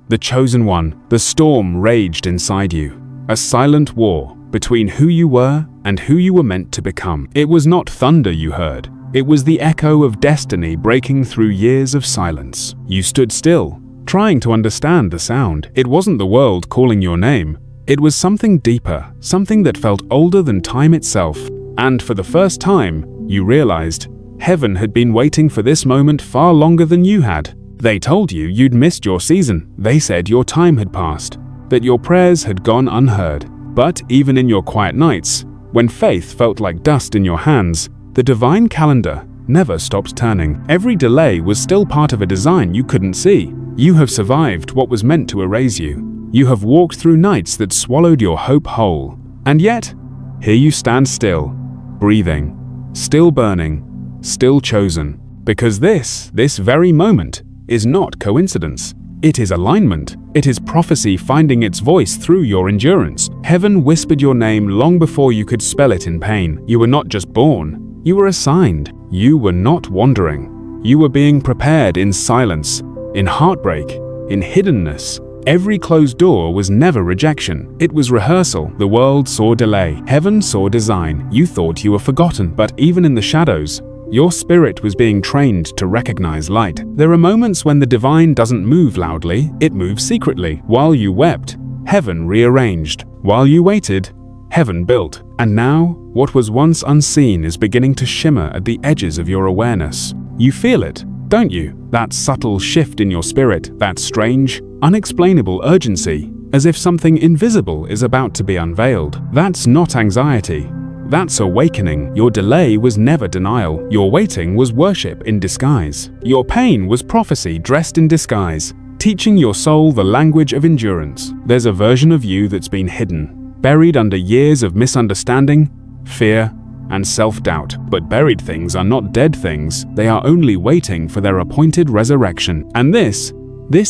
the chosen one. The storm raged inside you, a silent war between who you were and who you were meant to become. It was not thunder you heard. It was the echo of destiny breaking through years of silence. You stood still, trying to understand the sound. It wasn't the world calling your name. It was something deeper, something that felt older than time itself. And for the first time, you realized heaven had been waiting for this moment far longer than you had. They told you you'd missed your season. They said your time had passed, that your prayers had gone unheard. But even in your quiet nights, when faith felt like dust in your hands, the divine calendar never stopped turning. Every delay was still part of a design you couldn't see. You have survived what was meant to erase you. You have walked through nights that swallowed your hope whole. And yet, here you stand still, breathing, still burning, still chosen. Because this very moment is not coincidence. It is alignment. It is prophecy finding its voice through your endurance. Heaven whispered your name long before you could spell it in pain. You were not just born, you were assigned. You were not wandering. You were being prepared in silence, in heartbreak, in hiddenness. Every closed door was never rejection. It was rehearsal. The world saw delay. Heaven saw design. You thought you were forgotten, but even in the shadows, your spirit was being trained to recognize light. There are moments when the divine doesn't move loudly, it moves secretly. While you wept, heaven rearranged. While you waited, heaven built. And now, what was once unseen is beginning to shimmer at the edges of your awareness. You feel it, don't you? That subtle shift in your spirit, that strange, unexplainable urgency, as if something invisible is about to be unveiled. That's not anxiety. That's awakening. Your delay was never denial. Your waiting was worship in disguise. Your pain was prophecy dressed in disguise, teaching your soul the language of endurance. There's a version of you that's been hidden, buried under years of misunderstanding, fear, and self-doubt. But buried things are not dead things. They are only waiting for their appointed resurrection. And this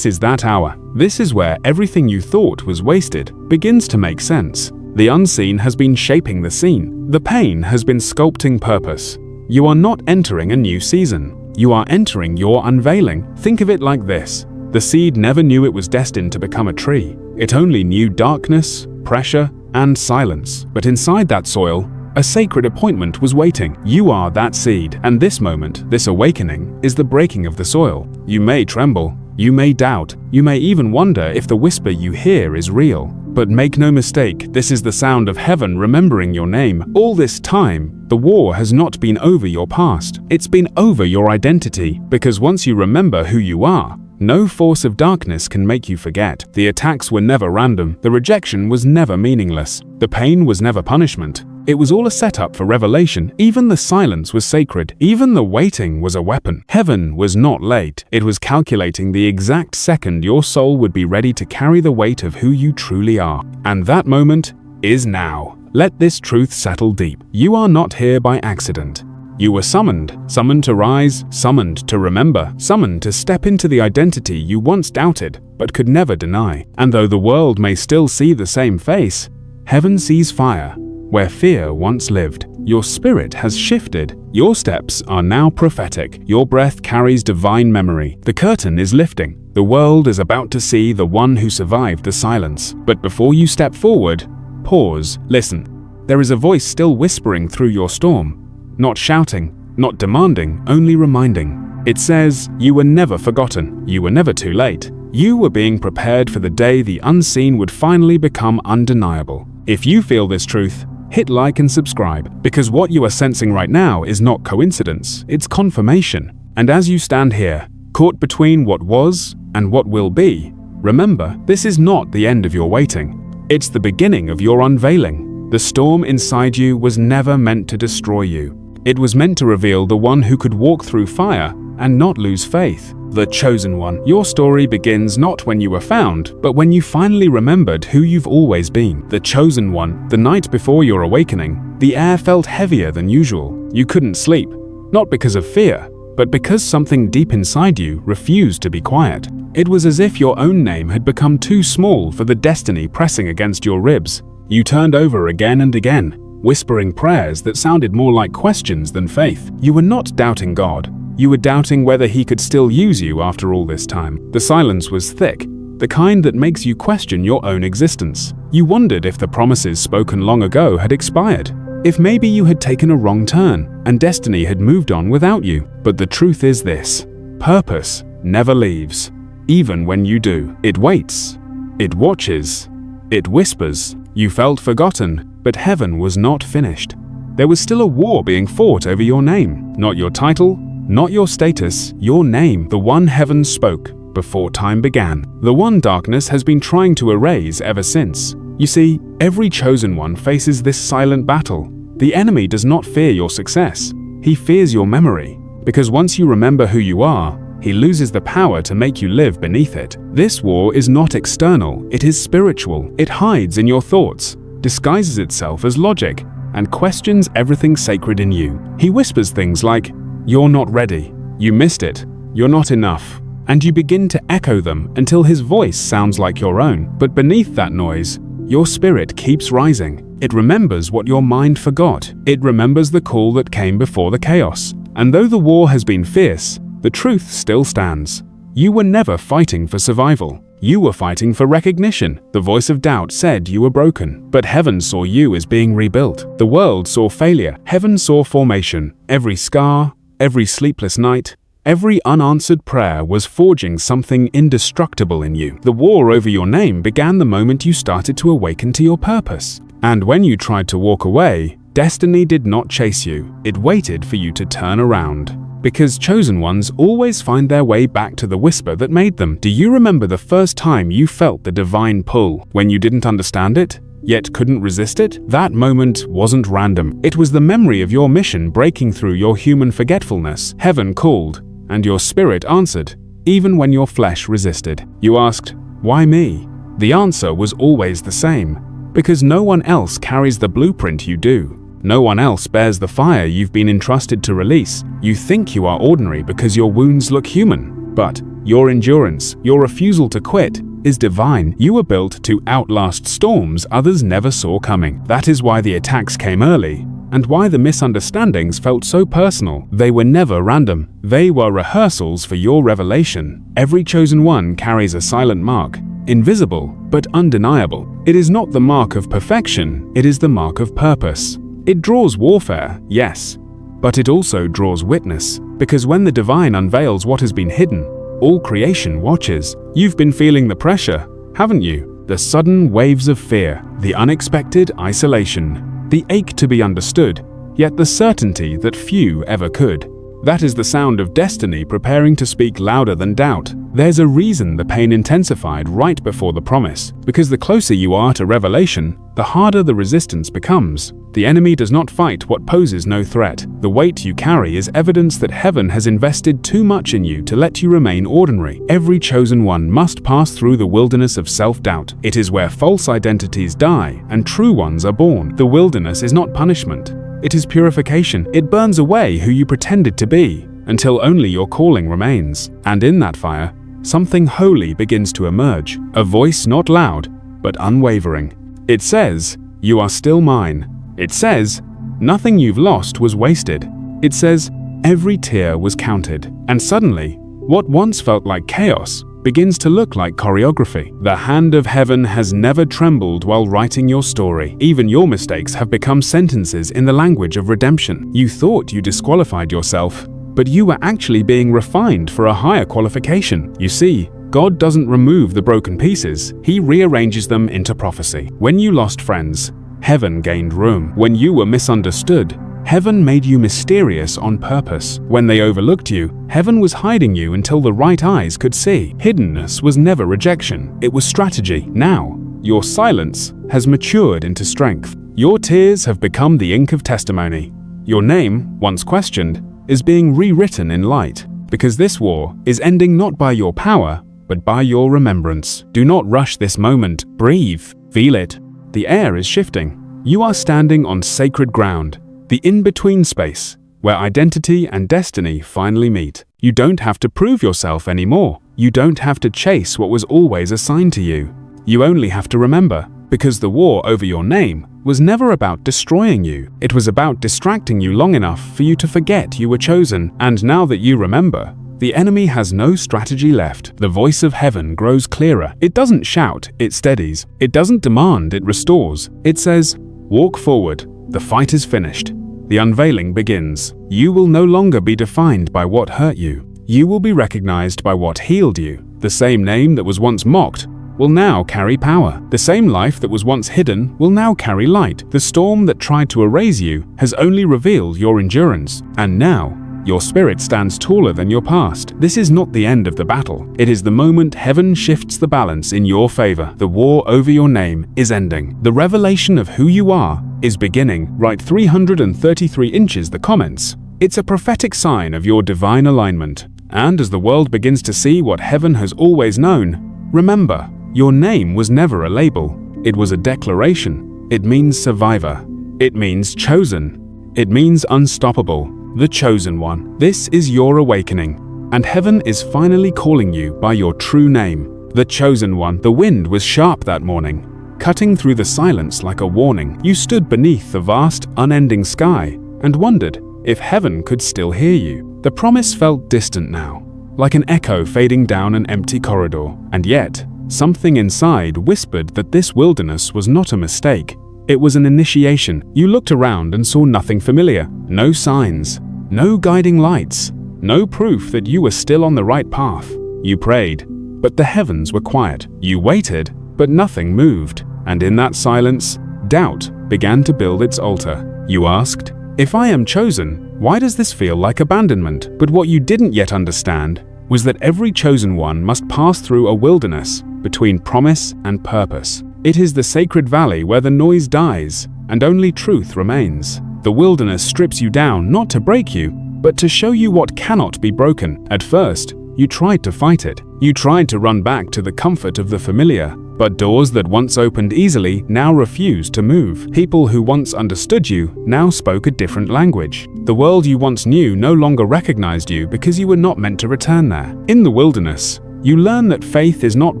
is that hour. This is where everything you thought was wasted begins to make sense. The unseen has been shaping the scene. The pain has been sculpting purpose. You are not entering a new season. You are entering your unveiling. Think of it like this. The seed never knew it was destined to become a tree. It only knew darkness, pressure, and silence. But inside that soil, a sacred appointment was waiting. You are that seed. And this moment, this awakening, is the breaking of the soil. You may tremble. You may doubt. You may even wonder if the whisper you hear is real. But make no mistake, this is the sound of heaven remembering your name. All this time, the war has not been over your past. It's been over your identity. Because once you remember who you are, no force of darkness can make you forget. The attacks were never random. The rejection was never meaningless. The pain was never punishment. It was all a setup for revelation. Even the silence was sacred. Even the waiting was a weapon. Heaven was not late. It was calculating the exact second your soul would be ready to carry the weight of who you truly are. And that moment is now. Let this truth settle deep. You are not here by accident. You were summoned to rise, summoned to remember, summoned to step into the identity you once doubted but could never deny. And though the world may still see the same face, heaven sees fire where fear once lived. Your spirit has shifted. Your steps are now prophetic. Your breath carries divine memory. The curtain is lifting. The world is about to see the one who survived the silence. But before you step forward, pause, listen. There is a voice still whispering through your storm. Not shouting, not demanding, only reminding. It says, you were never forgotten. You were never too late. You were being prepared for the day the unseen would finally become undeniable. If you feel this truth, hit like and subscribe, because what you are sensing right now is not coincidence, it's confirmation. And as you stand here, caught between what was and what will be, remember, this is not the end of your waiting. It's the beginning of your unveiling. The storm inside you was never meant to destroy you. It was meant to reveal the one who could walk through fire and not lose faith. The chosen one. Your story begins not when you were found, but when you finally remembered who you've always been. The chosen one. The night before your awakening, the air felt heavier than usual. You couldn't sleep, not because of fear, but because something deep inside you refused to be quiet. It was as if your own name had become too small for the destiny pressing against your ribs. You turned over again and again, whispering prayers that sounded more like questions than faith. You were not doubting God. You were doubting whether he could still use you after all this time. The silence was thick, the kind that makes you question your own existence. You wondered if the promises spoken long ago had expired, if maybe you had taken a wrong turn and destiny had moved on without you. But the truth is this: purpose never leaves. Even when you do, it waits, it watches, it whispers. You felt forgotten, but heaven was not finished. There was still a war being fought over your name. Not your title, not your status, your name, the one heaven spoke before time began, the one darkness has been trying to erase ever since. You see, every chosen one faces this silent battle. The enemy does not fear your success. He fears your memory, because once you remember who you are, he loses the power to make you live beneath it. This war is not external, it is spiritual. It hides in your thoughts, disguises itself as logic, and questions everything sacred in you. He whispers things like, "You're not ready, you missed it, you're not enough," and you begin to echo them until his voice sounds like your own. But beneath that noise, your spirit keeps rising. It remembers what your mind forgot. It remembers the call that came before the chaos. And though the war has been fierce, the truth still stands. You were never fighting for survival. You were fighting for recognition. The voice of doubt said you were broken, but heaven saw you as being rebuilt. The world saw failure. Heaven saw formation. Every scar, every sleepless night, every unanswered prayer was forging something indestructible in you. The war over your name began the moment you started to awaken to your purpose. And when you tried to walk away, destiny did not chase you. It waited for you to turn around. Because chosen ones always find their way back to the whisper that made them. Do you remember the first time you felt the divine pull, when you didn't understand it, yet couldn't resist it? That moment wasn't random. It was the memory of your mission breaking through your human forgetfulness. Heaven called, and your spirit answered, even when your flesh resisted. You asked, "Why me?" The answer was always the same. Because no one else carries the blueprint you do. No one else bears the fire you've been entrusted to release. You think you are ordinary because your wounds look human, but your endurance, your refusal to quit, is divine. You were built to outlast storms others never saw coming. That is why the attacks came early, and why the misunderstandings felt so personal. They were never random. They were rehearsals for your revelation. Every chosen one carries a silent mark, invisible but undeniable. It is not the mark of perfection, it is the mark of purpose. It draws warfare, yes, but it also draws witness, because when the divine unveils what has been hidden, all creation watches. You've been feeling the pressure, haven't you? The sudden waves of fear, the unexpected isolation, the ache to be understood, yet the certainty that few ever could. That is the sound of destiny preparing to speak louder than doubt. There's a reason the pain intensified right before the promise, because the closer you are to revelation, the harder the resistance becomes. The enemy does not fight what poses no threat. The weight you carry is evidence that heaven has invested too much in you to let you remain ordinary. Every chosen one must pass through the wilderness of self-doubt. It is where false identities die and true ones are born. The wilderness is not punishment. It is purification. It burns away who you pretended to be, until only your calling remains. And in that fire, something holy begins to emerge. A voice not loud, but unwavering. It says, "You are still mine." It says, "Nothing you've lost was wasted." It says, "Every tear was counted." And suddenly, what once felt like chaos begins to look like choreography. The hand of heaven has never trembled while writing your story. Even your mistakes have become sentences in the language of redemption. You thought you disqualified yourself, but you were actually being refined for a higher qualification. You see, God doesn't remove the broken pieces, He rearranges them into prophecy. When you lost friends, heaven gained room. When you were misunderstood, heaven made you mysterious on purpose. When they overlooked you, heaven was hiding you until the right eyes could see. Hiddenness was never rejection, it was strategy. Now, your silence has matured into strength. Your tears have become the ink of testimony. Your name, once questioned, is being rewritten in light. Because this war is ending not by your power, but by your remembrance. Do not rush this moment. Breathe. Feel it. The air is shifting. You are standing on sacred ground, the in-between space, where identity and destiny finally meet. You don't have to prove yourself anymore. You don't have to chase what was always assigned to you. You only have to remember, because the war over your name was never about destroying you. It was about distracting you long enough for you to forget you were chosen. And now that you remember, The enemy has no strategy left. The voice of heaven grows clearer. It doesn't shout, it steadies. It doesn't demand, it restores. It says, "Walk forward. The fight is finished. The unveiling begins. You will no longer be defined by what hurt you. You will be recognized by what healed you. The same name that was once mocked will now carry power. The same life that was once hidden will now carry light. The storm that tried to erase you has only revealed your endurance. And now, your spirit stands taller than your past. This is not the end of the battle. It is the moment heaven shifts the balance in your favor. The war over your name is ending. The revelation of who you are is beginning. Write 333 inches the comments. It's a prophetic sign of your divine alignment. And as the world begins to see what heaven has always known, remember, your name was never a label. It was a declaration. It means survivor. It means chosen. It means unstoppable. The chosen one. This is your awakening. And heaven is finally calling you by your true name. The chosen one. The wind was sharp that morning, cutting through the silence like a warning. You stood beneath the vast, unending sky and wondered if heaven could still hear you. The promise felt distant now, like an echo fading down an empty corridor. And yet, something inside whispered that this wilderness was not a mistake. It was an initiation. You looked around and saw nothing familiar. No signs, no guiding lights, no proof that you were still on the right path. You prayed, but the heavens were quiet. You waited, but nothing moved. And in that silence, doubt began to build its altar. You asked, "If I am chosen, why does this feel like abandonment?" But what you didn't yet understand was that every chosen one must pass through a wilderness between promise and purpose. It is the sacred valley where the noise dies and only truth remains. The wilderness strips you down not to break you, but to show you what cannot be broken. At first, you tried to fight it. You tried to run back to the comfort of the familiar, but doors that once opened easily now refused to move. People who once understood you now spoke a different language. The world you once knew no longer recognized you because you were not meant to return there. In the wilderness, you learn that faith is not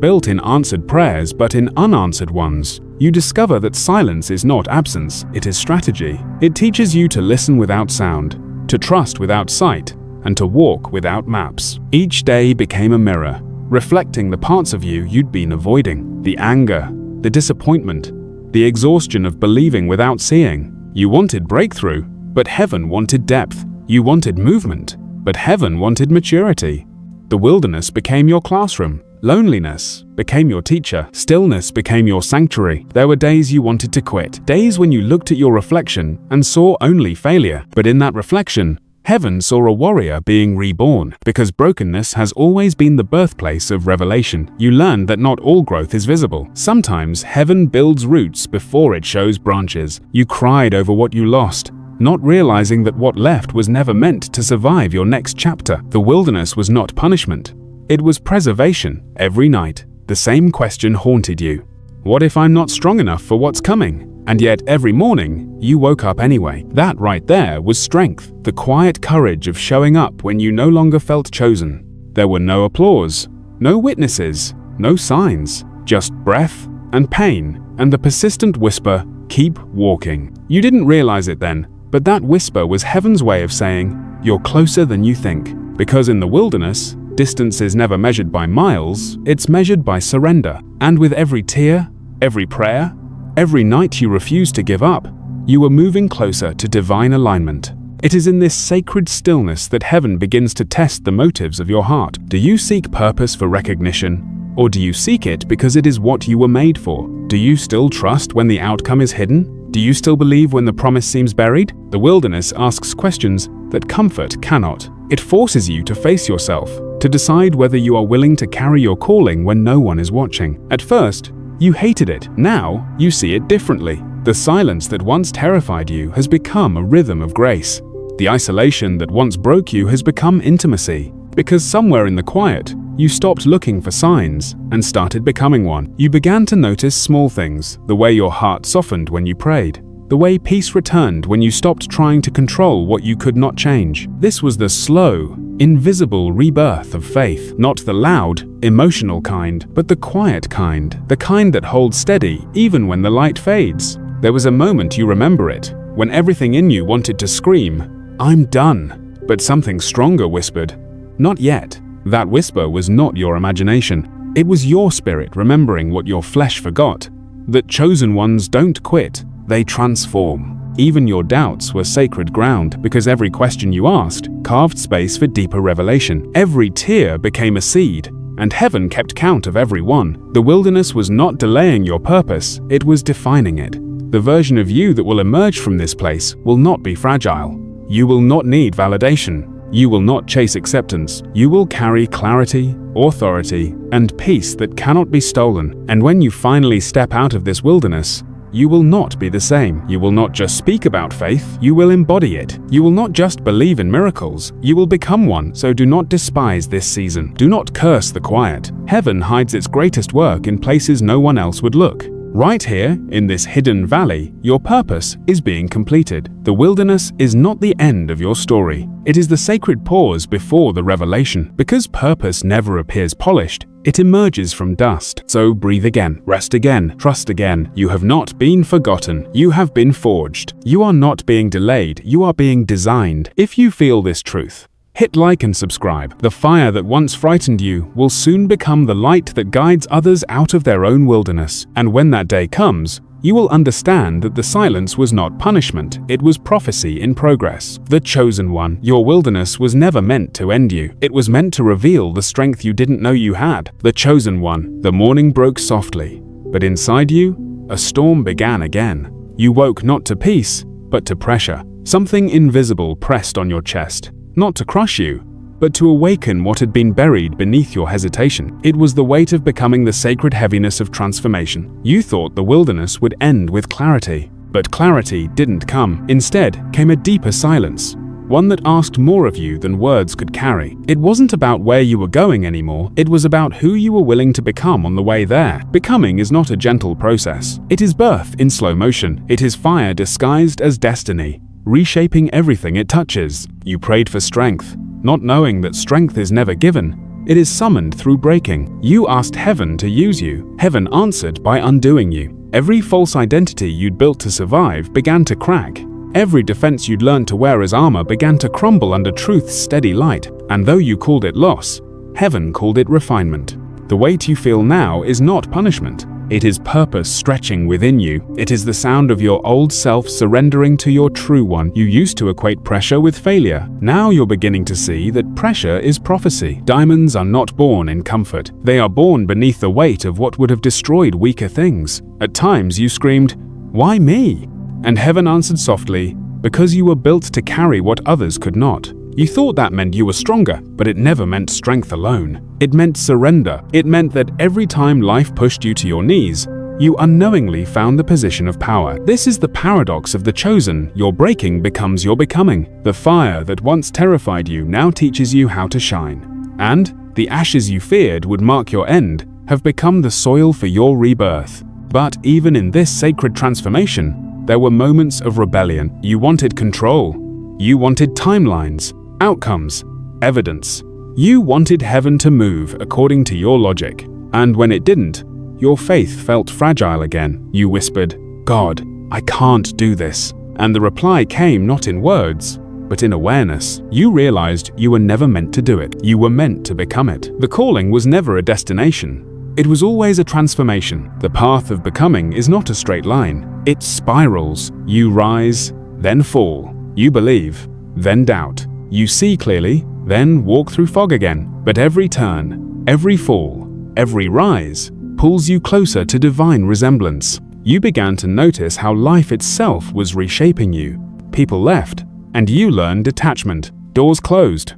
built in answered prayers but in unanswered ones. You discover that silence is not absence, it is strategy. It teaches you to listen without sound, to trust without sight, and to walk without maps. Each day became a mirror, reflecting the parts of you you'd been avoiding. The anger, the disappointment, the exhaustion of believing without seeing. You wanted breakthrough, but heaven wanted depth. You wanted movement, but heaven wanted maturity. The wilderness became your classroom. Loneliness became your teacher. Stillness became your sanctuary. There were days you wanted to quit. Days when you looked at your reflection and saw only failure. But in that reflection, heaven saw a warrior being reborn. Because brokenness has always been the birthplace of revelation. You learned that not all growth is visible. Sometimes heaven builds roots before it shows branches. You cried over what you lost, not realizing that what left was never meant to survive your next chapter. The wilderness was not punishment. It was preservation. Every night, the same question haunted you. What if I'm not strong enough for what's coming? And yet every morning, you woke up anyway. That right there was strength. The quiet courage of showing up when you no longer felt chosen. There were no applause, no witnesses, no signs, just breath and pain, and the persistent whisper, "Keep walking." You didn't realize it then, but that whisper was heaven's way of saying, "You're closer than you think." Because in the wilderness, distance is never measured by miles, it's measured by surrender. And with every tear, every prayer, every night you refused to give up, you were moving closer to divine alignment. It is in this sacred stillness that heaven begins to test the motives of your heart. Do you seek purpose for recognition, or do you seek it because it is what you were made for? Do you still trust when the outcome is hidden? Do you still believe when the promise seems buried? The wilderness asks questions that comfort cannot. It forces you to face yourself, to decide whether you are willing to carry your calling when no one is watching. At first, you hated it. Now, you see it differently. The silence that once terrified you has become a rhythm of grace. The isolation that once broke you has become intimacy. Because somewhere in the quiet, you stopped looking for signs and started becoming one. You began to notice small things, the way your heart softened when you prayed, the way peace returned when you stopped trying to control what you could not change. This was the slow, invisible rebirth of faith, not the loud, emotional kind, but the quiet kind, the kind that holds steady even when the light fades. There was a moment, you remember it, when everything in you wanted to scream, "I'm done," but something stronger whispered, Not yet. That whisper was not your imagination. It was your spirit remembering what your flesh forgot. That chosen ones don't quit, they transform. Even your doubts were sacred ground, because every question you asked carved space for deeper revelation. Every tear became a seed, and heaven kept count of every one. The wilderness was not delaying your purpose, it was defining it. The version of you that will emerge from this place will not be fragile. You will not need validation. You will not chase acceptance. You will carry clarity, authority, and peace that cannot be stolen. And when you finally step out of this wilderness, you will not be the same. You will not just speak about faith, you will embody it. You will not just believe in miracles, you will become one. So do not despise this season. Do not curse the quiet. Heaven hides its greatest work in places no one else would look. Right here, in this hidden valley, your purpose is being completed. The wilderness is not the end of your story. It is the sacred pause before the revelation. Because purpose never appears polished, it emerges from dust. So breathe again, rest again, trust again. You have not been forgotten. You have been forged. You are not being delayed. You are being designed. If you feel this truth, hit like and subscribe. The fire that once frightened you will soon become the light that guides others out of their own wilderness. And when that day comes, you will understand that the silence was not punishment, it was prophecy in progress. The chosen one, your wilderness was never meant to end you. It was meant to reveal the strength you didn't know you had. The chosen one, the morning broke softly, but inside you, a storm began again. You woke not to peace, but to pressure. Something invisible pressed on your chest. Not to crush you, but to awaken what had been buried beneath your hesitation. It was the weight of becoming the sacred heaviness of transformation. You thought the wilderness would end with clarity, but clarity didn't come. Instead came a deeper silence, one that asked more of you than words could carry. It wasn't about where you were going anymore, it was about who you were willing to become on the way there. Becoming is not a gentle process. It is birth in slow motion. It is fire disguised as destiny, reshaping everything it touches. You prayed for strength, not knowing that strength is never given. It is summoned through breaking. You asked heaven to use you. Heaven answered by undoing you. Every false identity you'd built to survive began to crack. Every defense you'd learned to wear as armor began to crumble under truth's steady light. And though you called it loss, heaven called it refinement. The weight you feel now is not punishment. It is purpose stretching within you. It is the sound of your old self surrendering to your true one. You used to equate pressure with failure. Now you're beginning to see that pressure is prophecy. Diamonds are not born in comfort. They are born beneath the weight of what would have destroyed weaker things. At times you screamed, "Why me?" And heaven answered softly, "Because you were built to carry what others could not." You thought that meant you were stronger, but it never meant strength alone. It meant surrender. It meant that every time life pushed you to your knees, you unknowingly found the position of power. This is the paradox of the chosen. Your breaking becomes your becoming. The fire that once terrified you now teaches you how to shine. And the ashes you feared would mark your end have become the soil for your rebirth. But even in this sacred transformation, there were moments of rebellion. You wanted control. You wanted timelines, outcomes, evidence. You wanted heaven to move according to your logic. And when it didn't, your faith felt fragile again. You whispered, "God, I can't do this." And the reply came not in words, but in awareness. You realized you were never meant to do it. You were meant to become it. The calling was never a destination. It was always a transformation. The path of becoming is not a straight line. It spirals. You rise, then fall. You believe, then doubt. You see clearly, then walk through fog again. But every turn, every fall, every rise pulls you closer to divine resemblance. You began to notice how life itself was reshaping you. People left, and you learned detachment. Doors closed,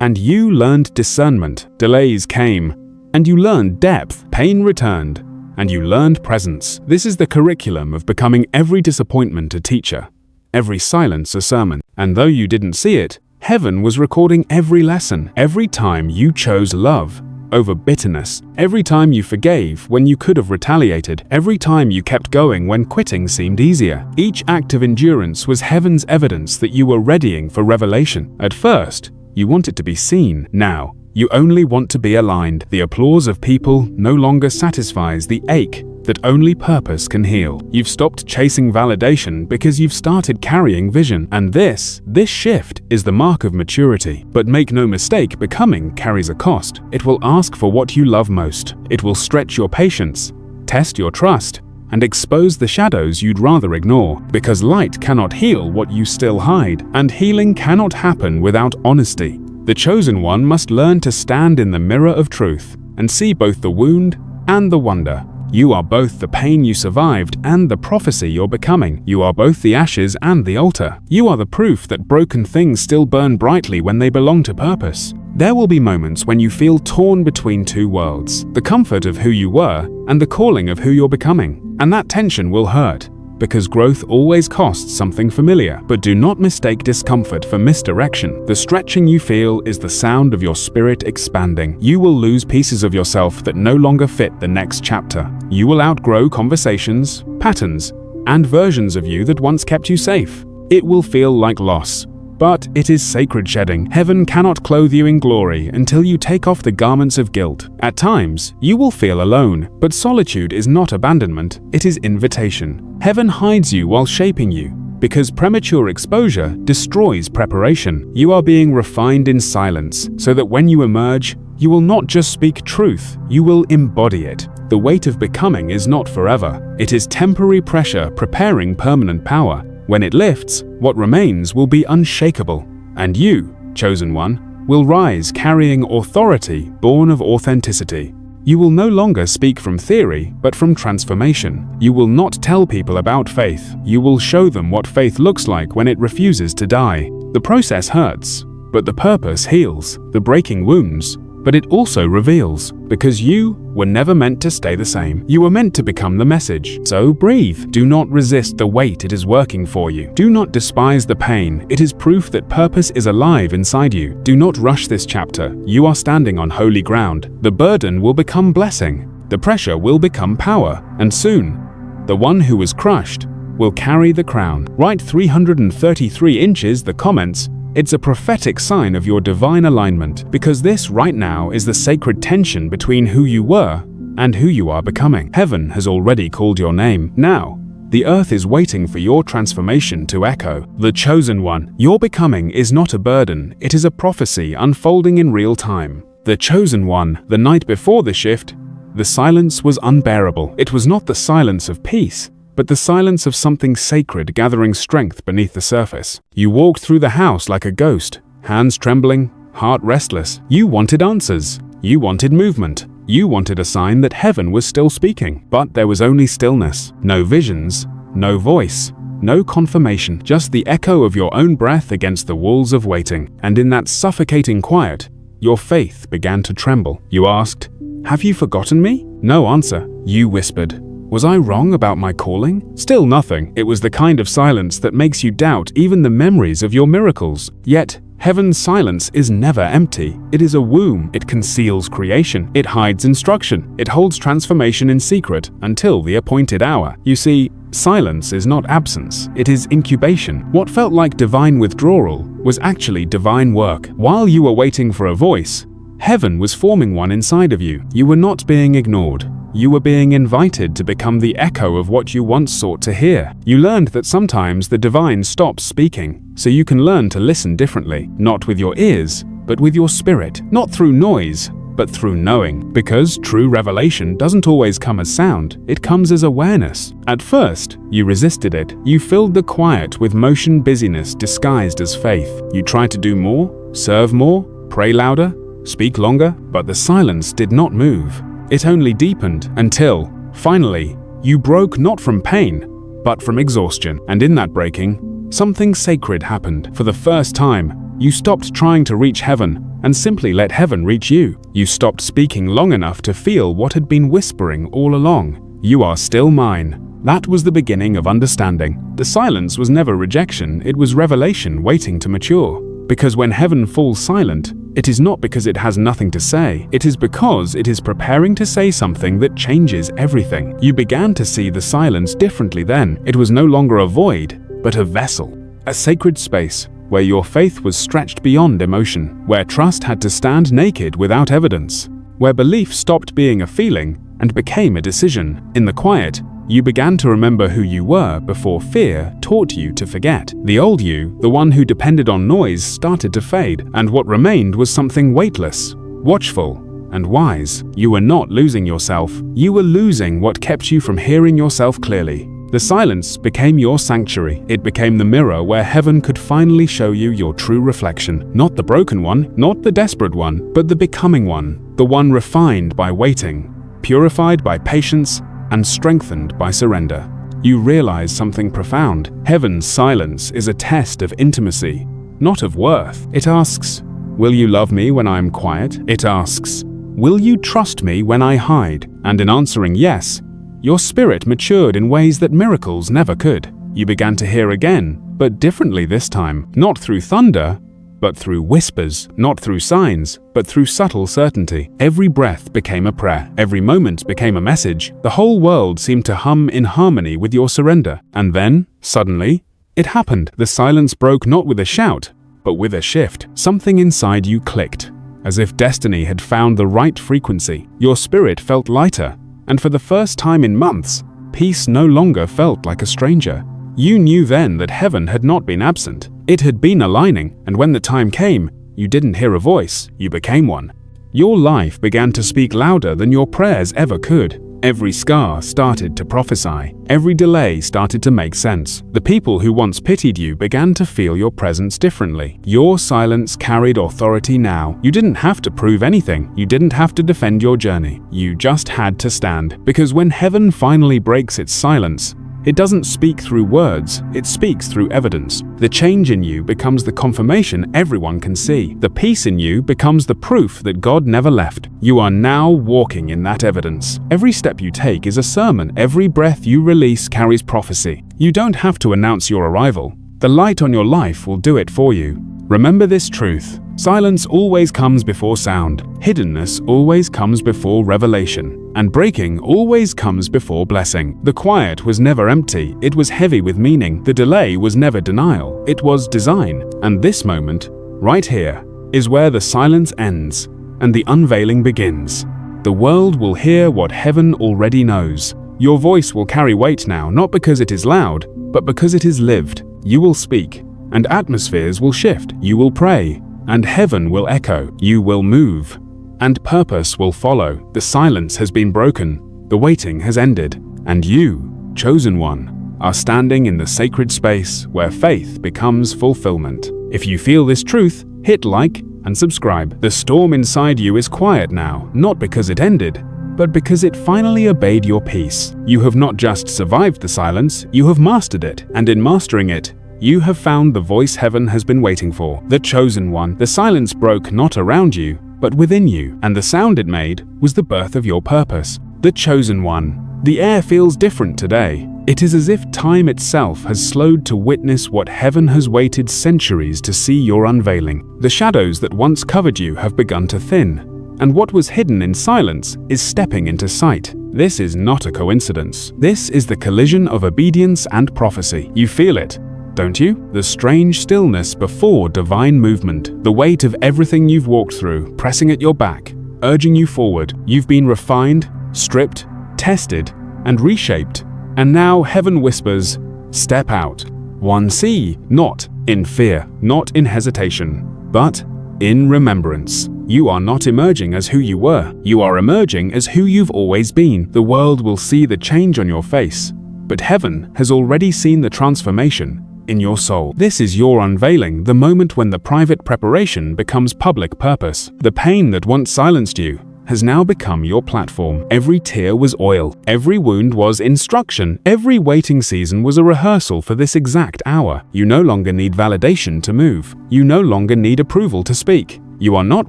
and you learned discernment. Delays came, and you learned depth. Pain returned, and you learned presence. This is the curriculum of becoming every disappointment a teacher, every silence a sermon. And though you didn't see it, heaven was recording every lesson. Every time you chose love over bitterness, every time you forgave when you could have retaliated, every time you kept going when quitting seemed easier. Each act of endurance was heaven's evidence that you were readying for revelation. At first, you wanted to be seen. Now, you only want to be aligned. The applause of people no longer satisfies the ache that only purpose can heal. You've stopped chasing validation because you've started carrying vision. And this shift is the mark of maturity. But make no mistake, becoming carries a cost. It will ask for what you love most. It will stretch your patience, test your trust, and expose the shadows you'd rather ignore, because light cannot heal what you still hide, and healing cannot happen without honesty. The chosen one must learn to stand in the mirror of truth and see both the wound and the wonder. You are both the pain you survived and the prophecy you're becoming. You are both the ashes and the altar. You are the proof that broken things still burn brightly when they belong to purpose. There will be moments when you feel torn between two worlds, the comfort of who you were and the calling of who you're becoming. And that tension will hurt, because growth always costs something familiar. But do not mistake discomfort for misdirection. The stretching you feel is the sound of your spirit expanding. You will lose pieces of yourself that no longer fit the next chapter. You will outgrow conversations, patterns, and versions of you that once kept you safe. It will feel like loss, but it is sacred shedding. Heaven cannot clothe you in glory until you take off the garments of guilt. At times, you will feel alone, but solitude is not abandonment, it is invitation. Heaven hides you while shaping you, because premature exposure destroys preparation. You are being refined in silence, so that when you emerge, you will not just speak truth, you will embody it. The weight of becoming is not forever. It is temporary pressure preparing permanent power. When it lifts, what remains will be unshakable, and you, chosen one, will rise carrying authority born of authenticity. You will no longer speak from theory, but from transformation. You will not tell people about faith. You will show them what faith looks like when it refuses to die. The process hurts, but the purpose heals. The breaking wounds, but it also reveals, because you were never meant to stay the same. You were meant to become the message. So breathe. Do not resist the weight it is working for you. Do not despise the pain. It is proof that purpose is alive inside you. Do not rush this chapter. You are standing on holy ground. The burden will become blessing. The pressure will become power. And soon, the one who was crushed will carry the crown. Write 333 inches the comments. It's a prophetic sign of your divine alignment, because this right now is the sacred tension between who you were and who you are becoming. Heaven has already called your name. Now, the earth is waiting for your transformation to echo. The chosen one, your becoming is not a burden, it is a prophecy unfolding in real time. The chosen one, the night before the shift, the silence was unbearable. It was not the silence of peace, but the silence of something sacred gathering strength beneath the surface. You walked through the house like a ghost, hands trembling, heart restless. You wanted answers. You wanted movement. You wanted a sign that heaven was still speaking. But there was only stillness. No visions, no voice, no confirmation, just the echo of your own breath against the walls of waiting. And in that suffocating quiet, your faith began to tremble. You asked, "Have you forgotten me?" No answer. You whispered, "Was I wrong about my calling?" Still nothing. It was the kind of silence that makes you doubt even the memories of your miracles. Yet, heaven's silence is never empty. It is a womb. It conceals creation. It hides instruction. It holds transformation in secret until the appointed hour. You see, silence is not absence. It is incubation. What felt like divine withdrawal was actually divine work. While you were waiting for a voice, heaven was forming one inside of you. You were not being ignored. You were being invited to become the echo of what you once sought to hear. You learned that sometimes the divine stops speaking, so you can learn to listen differently, not with your ears, but with your spirit, not through noise, but through knowing. Because true revelation doesn't always come as sound, it comes as awareness. At first, you resisted it. You filled the quiet with motion busyness disguised as faith. You tried to do more, serve more, pray louder, speak longer, but the silence did not move. It only deepened until, finally, you broke not from pain, but from exhaustion. And in that breaking, something sacred happened. For the first time, you stopped trying to reach heaven and simply let heaven reach you. You stopped speaking long enough to feel what had been whispering all along. You are still mine. That was the beginning of understanding. The silence was never rejection, it was revelation waiting to mature. Because when heaven falls silent, it is not because it has nothing to say, it is because it is preparing to say something that changes everything. You began to see the silence differently then. It was no longer a void, but a vessel, a sacred space where your faith was stretched beyond emotion, where trust had to stand naked without evidence, where belief stopped being a feeling and became a decision. In the quiet, you began to remember who you were before fear taught you to forget. The old you, the one who depended on noise, started to fade, and what remained was something weightless, watchful, and wise. You were not losing yourself. You were losing what kept you from hearing yourself clearly. The silence became your sanctuary. It became the mirror where heaven could finally show you your true reflection. Not the broken one, not the desperate one, but the becoming one. The one refined by waiting, purified by patience, and strengthened by surrender. You realize something profound. Heaven's silence is a test of intimacy, not of worth. It asks, will you love me when I am quiet? It asks, will you trust me when I hide? And in answering yes, your spirit matured in ways that miracles never could. You began to hear again, but differently this time. Not through thunder, but through whispers. Not through signs, but through subtle certainty. Every breath became a prayer. Every moment became a message. The whole world seemed to hum in harmony with your surrender. And then, suddenly, it happened. The silence broke not with a shout, but with a shift. Something inside you clicked, as if destiny had found the right frequency. Your spirit felt lighter, and for the first time in months, peace no longer felt like a stranger. You knew then that heaven had not been absent. It had been aligning, and when the time came, you didn't hear a voice, you became one. Your life began to speak louder than your prayers ever could. Every scar started to prophesy. Every delay started to make sense. The people who once pitied you began to feel your presence differently. Your silence carried authority now. You didn't have to prove anything. You didn't have to defend your journey. You just had to stand. Because when heaven finally breaks its silence, it doesn't speak through words, it speaks through evidence. The change in you becomes the confirmation everyone can see. The peace in you becomes the proof that God never left. You are now walking in that evidence. Every step you take is a sermon. Every breath you release carries prophecy. You don't have to announce your arrival. The light on your life will do it for you. Remember this truth. Silence always comes before sound. Hiddenness always comes before revelation. And breaking always comes before blessing. The quiet was never empty. It was heavy with meaning. The delay was never denial. It was design. And this moment, right here, is where the silence ends and the unveiling begins. The world will hear what heaven already knows. Your voice will carry weight now, not because it is loud, but because it is lived. You will speak, and atmospheres will shift. You will pray, and heaven will echo. You will move, and purpose will follow. The silence has been broken, the waiting has ended, and you, chosen one, are standing in the sacred space where faith becomes fulfillment. If you feel this truth, hit like and subscribe. The storm inside you is quiet now, not because it ended, but because it finally obeyed your peace. You have not just survived the silence, you have mastered it, and in mastering it, you have found the voice heaven has been waiting for, the chosen one. The silence broke not around you, but within you, and the sound it made was the birth of your purpose, the chosen one. The air feels different today. It is as if time itself has slowed to witness what heaven has waited centuries to see your unveiling. The shadows that once covered you have begun to thin, and what was hidden in silence is stepping into sight. This is not a coincidence. This is the collision of obedience and prophecy. You feel it, don't you? The strange stillness before divine movement, the weight of everything you've walked through, pressing at your back, urging you forward. You've been refined, stripped, tested, and reshaped. And now heaven whispers, step out. One see, not in fear, not in hesitation, but in remembrance. You are not emerging as who you were. You are emerging as who you've always been. The world will see the change on your face, but heaven has already seen the transformation in your soul. This is your unveiling, the moment when the private preparation becomes public purpose. The pain that once silenced you has now become your platform. Every tear was oil. Every wound was instruction. Every waiting season was a rehearsal for this exact hour. You no longer need validation to move. You no longer need approval to speak. You are not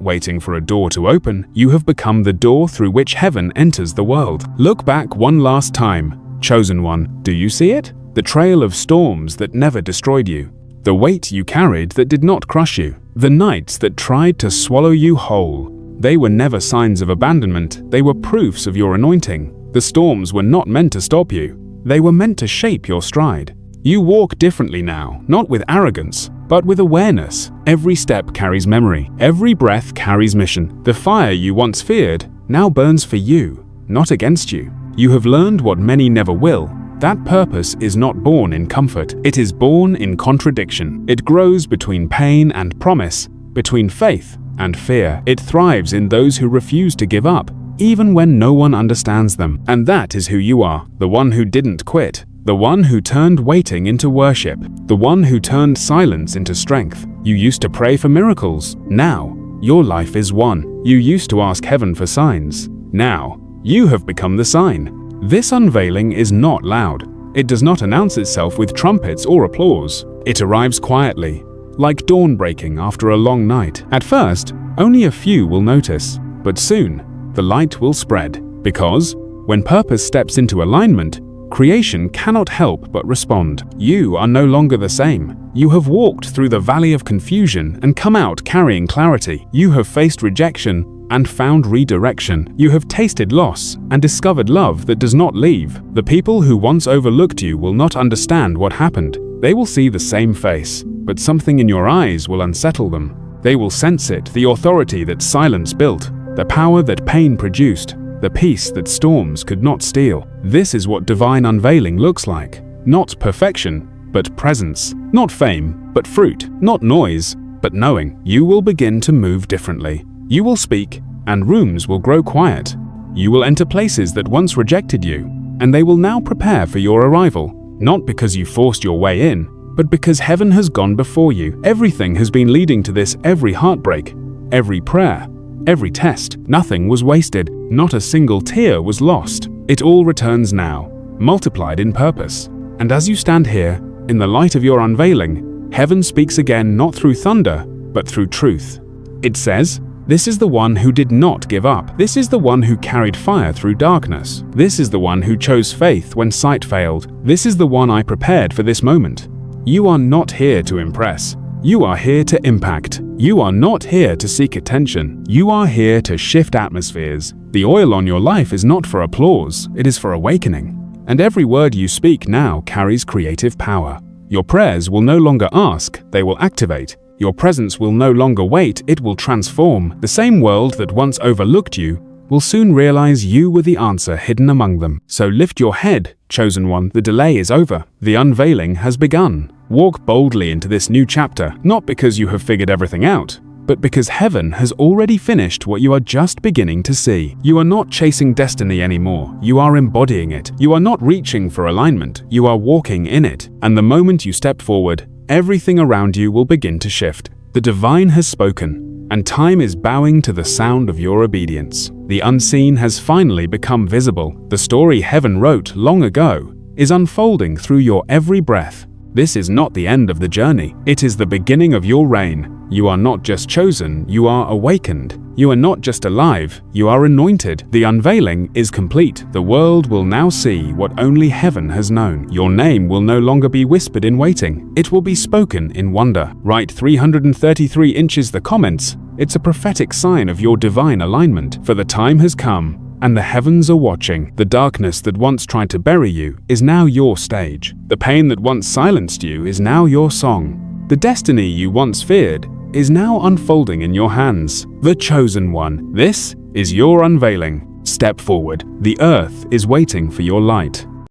waiting for a door to open. You have become the door through which heaven enters the world. Look back one last time. Chosen one, do you see it? The trail of storms that never destroyed you. The weight you carried that did not crush you. The nights that tried to swallow you whole. They were never signs of abandonment. They were proofs of your anointing. The storms were not meant to stop you. They were meant to shape your stride. You walk differently now, not with arrogance, but with awareness. Every step carries memory. Every breath carries mission. The fire you once feared now burns for you. not against you. You have learned what many never will. That purpose is not born in comfort. It is born in contradiction. It grows between pain and promise, between faith and fear. It thrives in those who refuse to give up, even when no one understands them. And that is who you are, the one who didn't quit, the one who turned waiting into worship, the one who turned silence into strength. You used to pray for miracles. Now, your life is one. You used to ask heaven for signs. Now, you have become the sign. This unveiling is not loud. It does not announce itself with trumpets or applause. It arrives quietly, like dawn breaking after a long night. At first, only a few will notice, but soon, the light will spread. Because, when purpose steps into alignment, creation cannot help but respond. You are no longer the same. You have walked through the valley of confusion and come out carrying clarity. You have faced rejection and found redirection. You have tasted loss and discovered love that does not leave. The people who once overlooked you will not understand what happened. They will see the same face, but something in your eyes will unsettle them. They will sense it, the authority that silence built, the power that pain produced, the peace that storms could not steal. This is what divine unveiling looks like. Not perfection, but presence. Not fame, but fruit. Not noise, but knowing. You will begin to move differently. You will speak, and rooms will grow quiet. You will enter places that once rejected you, and they will now prepare for your arrival. Not because you forced your way in, but because heaven has gone before you. Everything has been leading to this, every heartbreak, every prayer, every test. Nothing was wasted, not a single tear was lost. It all returns now, multiplied in purpose. And as you stand here, in the light of your unveiling, heaven speaks again not through thunder, but through truth. It says, "This is the one who did not give up. This is the one who carried fire through darkness. This is the one who chose faith when sight failed. This is the one I prepared for this moment." You are not here to impress. You are here to impact. You are not here to seek attention. You are here to shift atmospheres. The oil on your life is not for applause, it is for awakening. And every word you speak now carries creative power. Your prayers will no longer ask, they will activate. Your presence will no longer wait, it will transform. The same world that once overlooked you will soon realize you were the answer hidden among them. So lift your head, chosen one, the delay is over. The unveiling has begun. Walk boldly into this new chapter, not because you have figured everything out, but because heaven has already finished what you are just beginning to see. You are not chasing destiny anymore, you are embodying it. You are not reaching for alignment, you are walking in it. And the moment you step forward, everything around you will begin to shift. The divine has spoken, and time is bowing to the sound of your obedience. The unseen has finally become visible. The story heaven wrote long ago is unfolding through your every breath. This is not the end of the journey. It is the beginning of your reign. You are not just chosen, you are awakened. You are not just alive, you are anointed. The unveiling is complete. The world will now see what only heaven has known. Your name will no longer be whispered in waiting. It will be spoken in wonder. Write 333 inches the comments. It's a prophetic sign of your divine alignment. For the time has come, and the heavens are watching. The darkness that once tried to bury you is now your stage. The pain that once silenced you is now your song. The destiny you once feared is now unfolding in your hands. The chosen one, this is your unveiling. Step forward. The earth is waiting for your light.